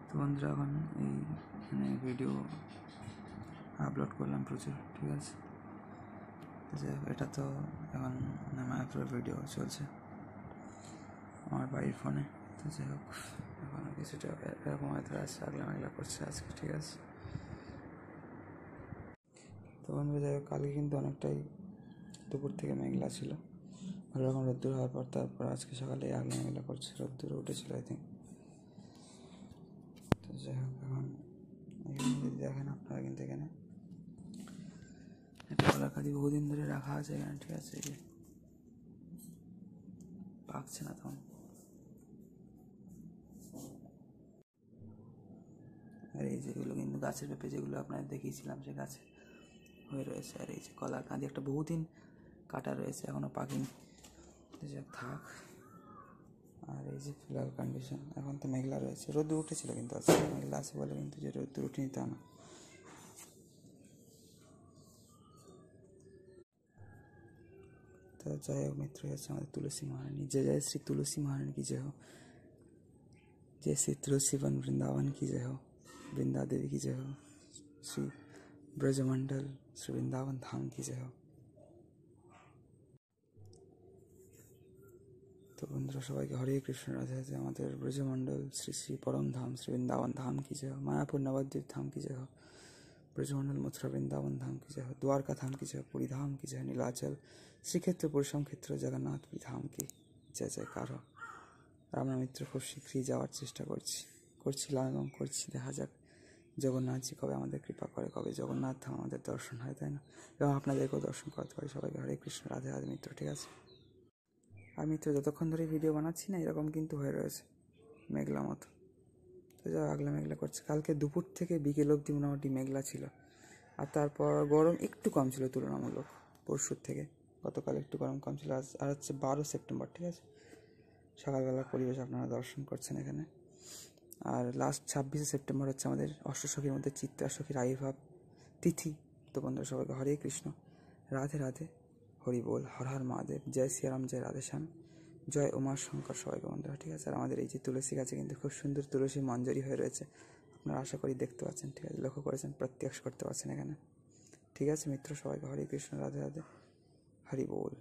তো বন্ধুরা এখন এই মানে ভিডিও আপলোড করলাম প্রচুর, ঠিক আছে। যে এটা তো এখন মায়াপুরের ভিডিও চলছে আমার বাড়ির ফোনে। তো যাই হোক এখন কিছুটা এরকম হয়তো আছে, আগলা মেঘলা করছে আজকে, ঠিক আছে। তো বন্ধুরা যাই হোক, কালকে কিন্তু অনেকটাই দুপুর থেকে মেঘলা ছিল, ভালো রকম রোদ্দুর হওয়ার পর তারপর আজকে সকালে আগলা মেঘলা করছে, রোদ্দুর উঠেছিল আই থিঙ্ক। তো যাই হোক এখন এখানে যদি দেখেন আপনারা কিন্তু এখানে একটা কলাকাদি বহুদিন ধরে রাখা আছে এখানে, ঠিক আছে। এই যে পাকছে না তখন, আর এই যেগুলো কিন্তু গাছের পেঁপে যেগুলো আপনাদের দেখিয়েছিলাম সে গাছে হয়ে রয়েছে। আর এই যে কলার কাঁদি একটা বহুদিন কাটা রয়েছে, এখনও পাকিনি, থাক। আর এই যে ফিলহাল কন্ডিশন এখন তো মেঘলা রয়েছে, রোদ্দুর উঠেছিল কিন্তু আজকে মেঘলা আছে বলে কিন্তু যে রোদ্দুর উঠেনি তা না। तो जय हो मित्र, हमारे तुलसी महारानी, जय जय श्री तुलसी महारानी की जय हो, जय श्री तुलसी वन वृंदावन की जय हो, वृंदा देवी की जय हो, श्री ब्रजमंडल श्री वृंदावन धाम की जय हो। तो बंधुरा सबाई के हरे कृष्ण राधे राधे, हमारे ब्रजमंडल श्री श्री परम धाम श्री वृंदावन धाम की जय हो, मायापुर नवद्वीप धाम की जय हो, ब्रजमंडल मथुरा वृंदावन धाम की जय हो, द्वारका धाम की जय, पुरी धाम की जय, नीलाचल श्रीक्षेत्र पुरुषम क्षेत्र जगन्नाथपुरी धाम की जय जयकार हो। আমরা মিত্র খুব শীঘ্রই যাওয়ার চেষ্টা করছিলাম এবং করছি, দেখা যাক জগন্নাথজি কবে আমাদের কৃপা করে, কবে জগন্নাথ ধাম আমাদের দর্শন হয়, তাই না, এবং আপনাদেরকেও দর্শন করতে পারি। সবাইকে হরে কৃষ্ণ রাধে রাধে মিত্র, ঠিক আছে। আর মিত্র যতক্ষণ ধরে ভিডিও বানাচ্ছি না এরকম কিন্তু হয়ে রয়েছে মেঘলা মতো, তো যা আগলা মেঘলা করছে। কালকে দুপুর থেকে বিকেল অবধি মোটামুটি মেঘলা ছিল, আর তারপর গরম একটু কম ছিল তুলনামূলক পরশুর থেকে, গতকাল একটু গরম কম ছিল। আর হচ্ছে 12 সেপ্টেম্বর, ঠিক আছে, সকালবেলার পরিবেশ আপনারা দর্শন করছেন এখানে। আর লাস্ট 26শে সেপ্টেম্বর হচ্ছে আমাদের অষ্টসখীর মধ্যে চিত্রাসখীর আবির্ভাব তিথি। তো বন্ধুরা সবাইকে হরে কৃষ্ণ রাধে রাধে, হরি বল, হর হর মহাদেব, জয় শ্রীরাম, জয় রাধেশ্যাম, জয় উমা শঙ্কর সবাইকে বন্ধুরা, ঠিক আছে। আর আমাদের এই যে তুলসী গাছে কিন্তু খুব সুন্দর তুলসী মঞ্জরি হয়ে রয়েছে, আপনারা আশা করি দেখতে পাচ্ছেন, ঠিক আছে, লক্ষ্য করেছেন, প্রত্যক্ষ করতে পারছেন এখানে, ঠিক আছে মিত্র। সবাইকে হরে কৃষ্ণ রাধে রাধে, হরি বল।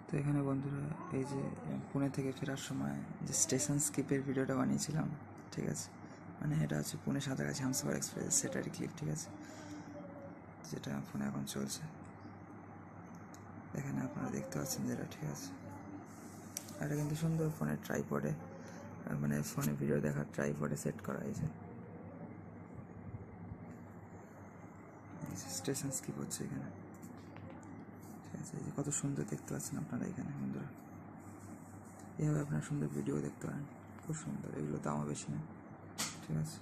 তো এখানে বন্ধুরা এই যে পুনে থেকে ফেরার সময় যে স্টেশন স্কিপের ভিডিওটা বানিয়েছিলাম, ঠিক আছে, মানে এটা হচ্ছে পুনে সাঁতরাগাছি হামসফার এক্সপ্রেস সেটারই ক্লিপ, ঠিক আছে, যেটা ফোনে এখন চলছে, এখানে আপনারা দেখতে পাচ্ছেন যেটা, ঠিক আছে। আর এটা কিন্তু সুন্দর ফোনের ট্রাইপডে, মানে ফোনে ভিডিও দেখার ট্রাইপডে সেট করা হয়েছে। স্টেশন স্কিপ হচ্ছে এখানে, ঠিক আছে। এই যে কত সুন্দর দেখতে পাচ্ছেন আপনারা এখানে বন্ধুরা, এইভাবে আপনারা সুন্দর ভিডিও দেখতে পারেন, খুব সুন্দর, এগুলো দামও বেশি না, ঠিক আছে।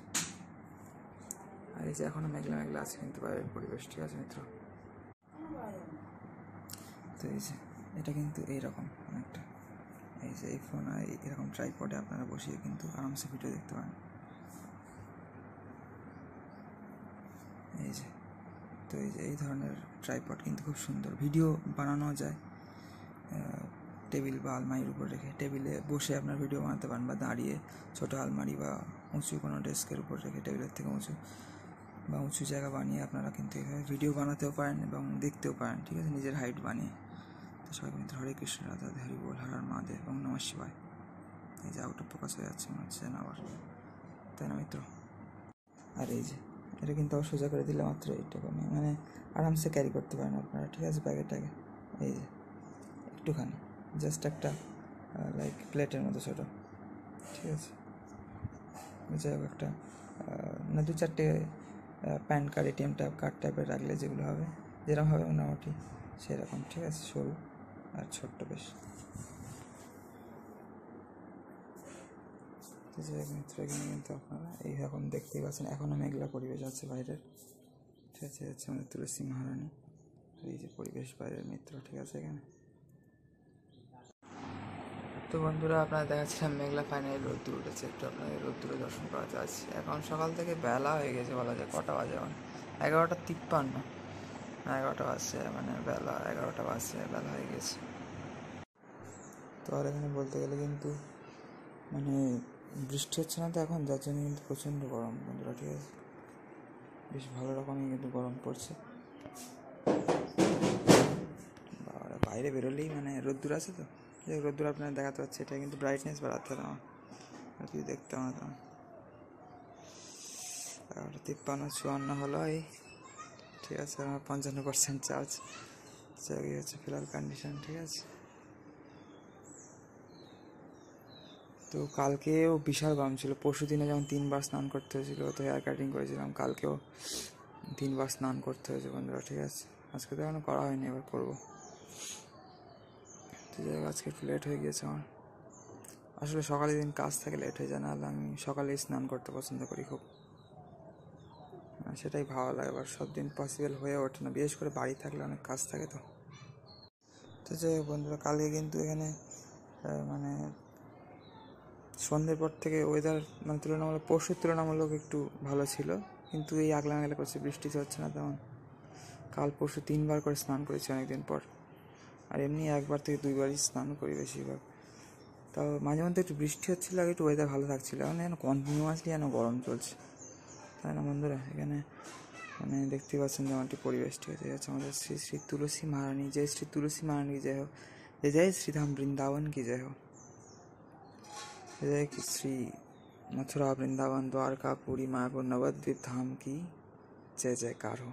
আর এই যে এখনও মেঘলা মেঘলা আছে কিন্তু বাইরের পরিবেশ, ঠিক আছে মিত্র। তো এই যে এটা কিন্তু এইরকম অনেকটা, এই যে এই ফোন আর এরকম ট্রাইপডে আপনারা বসিয়ে কিন্তু আরামসে ভিডিও দেখতে পারেন, এই যে। তো এই যে এই ধরনের ট্রাইপড কিন্তু খুব সুন্দর, ভিডিও বানানো যায় টেবিল বা আলমারির উপর রেখে, টেবিলে বসে আপনার ভিডিও বানাতে পারেন, বা দাঁড়িয়ে ছোটো আলমারি বা উঁচু কোনো ডেস্কের উপর রেখে, টেবিলের থেকে উঁচু বা উঁচু জায়গা বানিয়ে আপনারা কিন্তু এভাবে ভিডিও বানাতেও পারেন এবং দেখতেও পারেন, ঠিক আছে, নিজের হাইট বানিয়ে। তো সবাই মিত্র হরে কৃষ্ণ রাধা রাধে, হরি বল, হর হর মহাদেব এবং নমঃ শিবায়। এই যে আউট অফ ফোকাস হয়ে যাচ্ছে মনে হচ্ছে আবার, তাই না মিত্র। আর এই যে এটা কিন্তু আবার সোজা করে দিলে মাত্র এইটুকু, মানে আরামসে ক্যারি করতে পারেন আপনারা, ঠিক আছে, ব্যাগেটাকে। এই যে একটুখানি জাস্ট একটা লাইক প্লেটের মতো ছোটো, ঠিক আছে, যাই হোক একটা না 2-4টে প্যান কার্ড, এটিএম কার্ড টাইপের রাখলে যেগুলো হবে, যেরকম হবে মোটামুটি সেরকম, ঠিক আছে, সরু আর ছোট্ট বেশ। মিত্র এখানে কিন্তু আপনারা এই এখন দেখতেই পাচ্ছেন এখনও মেঘলা পরিবেশ আছে বাইরের, ঠিক আছে, হচ্ছে আমাদের তুলসী মহারানী, এই যে পরিবেশ বাইরের মিত্র, ঠিক আছে এখানে। তো বন্ধুরা আপনারা দেখাচ্ছিলাম মেঘলা, ফাইনালি রোদ্দুর উঠেছে, একটু আপনাদের রোদ্দুরে দর্শন করা যাচ্ছে। এখন সকাল থেকে বেলা হয়ে গেছে বলা যায়, কটা বাজে এখন 11:53 না 11টা বাজছে, মানে বেলা 11টা বাজছে, বেলা হয়ে গেছে। তো আর এখানে বলতে গেলে কিন্তু মানে বৃষ্টি হচ্ছে না তো এখন, যার জন্য কিন্তু প্রচণ্ড গরম বন্ধুরা, ঠিক আছে, বেশ ভালো রকমই কিন্তু গরম পড়ছে। বাইরে বেরোলেই মানে রোদ্দুর আছে তো, যে রোদ্দুর আপনারা দেখাতে পাচ্ছে, এটা কিন্তু ব্রাইটনেস বাড়াতে হবে আমার, আর কিছু দেখতে হবে না। 53-54 হলো এই, ঠিক আছে, আমার 55% চার্জ হচ্ছে ফিলহাল কন্ডিশন, ঠিক আছে। তো কালকেও বিশাল গরম ছিল, পরশু দিনে যেমন 3 বার স্নান করতে হয়েছিল, তো হেয়ার কাটিং করেছিলাম, কালকেও 3 বার স্নান করতে হয়েছে বন্ধুরা, ঠিক আছে। আজকে তো এখনো করা হয়নি, এবার করবো। তো যাই হোক, আজকে একটু লেট হয়ে গিয়েছে আমার, আসলে সকালে দিন কাজ থাকে লেট হয়ে যায়, নাহলে আমি সকালেই স্নান করতে পছন্দ করি খুব, সেটাই ভালো লাগে, এবার সব দিন পসিবল হয়ে ওঠে না, বিশেষ করে বাড়ি থাকলে অনেক কাজ থাকে তো। তো যাই হোক বন্ধুরা, কালকে কিন্তু এখানে মানে সন্ধ্যের পর থেকে ওয়েদার মানে পরশুর তুলনামূলক একটু ভালো ছিল, কিন্তু এই আগলা মেলা করছে, বৃষ্টি হচ্ছে না তেমন। কাল পরশু 3 বার করে স্নান করেছি অনেকদিন পর, আর এমনি 1 বার থেকে 2 বারই স্নান করি বেশিরভাগ। তাও মাঝে মধ্যে একটু বৃষ্টি হচ্ছিলো, আর একটু ওয়েদার ভালো থাকছিলো, এখন যেন কন্টিনিউয়াসলি যেন গরম চলছে, তাই না বন্ধুরা? এখানে মানে দেখতে পাচ্ছেন যেমনটি পরিবেশ, ঠিক আছে, হচ্ছে আমাদের শ্রী শ্রী তুলসী महारानी, जय श्री तुलसी महारानी की जय हो, जय श्री धाम वृंदावन की जय हो, जय श्री मथुरा वृंदावन द्वारका पुरी मायापुर नवद्वीप धाम की जय जयकार हो।